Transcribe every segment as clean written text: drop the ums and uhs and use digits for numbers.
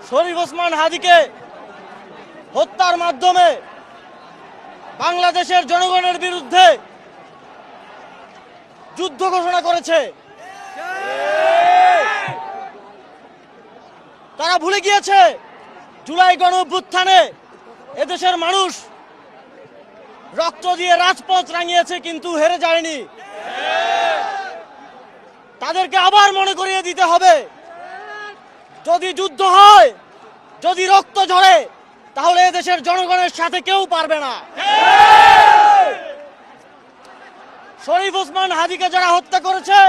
শরীফ ওসমান হাদিকে হত্যার মাধ্যমে বাংলাদেশের জনগণের বিরুদ্ধে যুদ্ধ ঘোষণা করেছে। তারা ভুলে গিয়েছে জুলাই গণ অভ্যুত্থানে এদেশের মানুষ রক্ত দিয়ে রাজপথ রাঙিয়েছে, কিন্তু হেরে যায়নি। তাদেরকে আবার মনে করিয়ে দিতে হবে, যদি যুদ্ধ হয়, যদি রক্ত ঝরে, তাহলে এদেশের জনগণের সাথে কেউ পারবে না। শরীফ ওসমান হাদিকে যারা হত্যা করেছে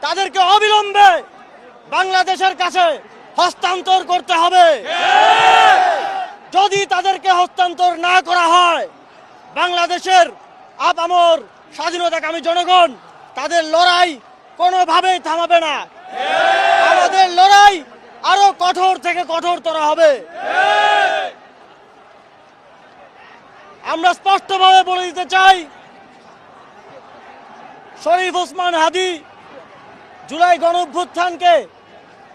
তাদেরকে অবিলম্বে বাংলাদেশের কাছে হস্তান্তর করতে হবে। যদি তাদেরকে হস্তান্তর না করা হয়, বাংলাদেশের আপামর স্বাধীনতাকামী জনগণ তাদের লড়াই কোনোভাবেই থামাবে না। আমাদের লড়াই আরো কঠোর থেকে কঠোরতর হবে। আমরা স্পষ্টভাবে বলে দিতে চাই, শরীফ ওসমান হাদি জুলাই গণঅভ্যুত্থানকে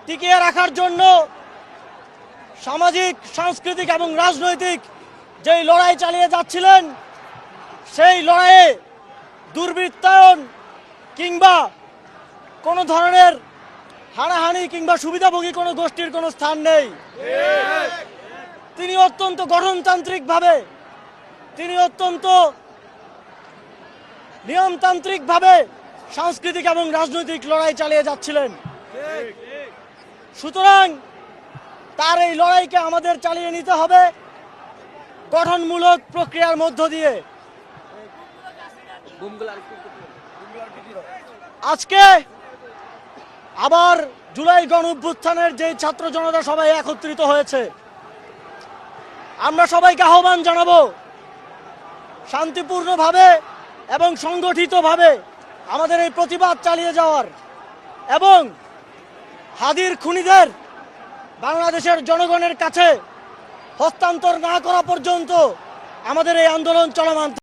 টিকিয়ে রাখার জন্য সামাজিক, সাংস্কৃতিক এবং রাজনৈতিক যেই লড়াই চালিয়ে যাচ্ছিলেন, সেই লড়াইয়ে দুর্বৃত্তায়ন কিংবা কোনো ধরনের হানাহানি কিংবা সুবিধাভোগী কোনো গোষ্ঠীর কোনো স্থান নেই। তিনি অত্যন্ত গঠনতান্ত্রিকভাবে, তিনি অত্যন্ত নিয়মতান্ত্রিকভাবে সাংস্কৃতিক এবং রাজনৈতিক লড়াই চালিয়ে যাচ্ছিলেন। সুতরাং তার এই লড়াইকে আমাদের চালিয়ে নিতে হবে গঠনমূলক প্রক্রিয়ার মধ্য দিয়ে। আজকে আবার জুলাই গণঅভ্যুত্থানের যে ছাত্র জনতা সবাই একত্রিত হয়েছে, আমরা সবাইকে আহ্বান জানাবো শান্তিপূর্ণভাবে এবং সংগঠিতভাবে আমাদের এই প্রতিবাদ চালিয়ে যাওয়ার, এবং হাদির খুনিদের বাংলাদেশের জনগণের কাছে হস্তান্তর না করা পর্যন্ত আমাদের এই আন্দোলন চলমান।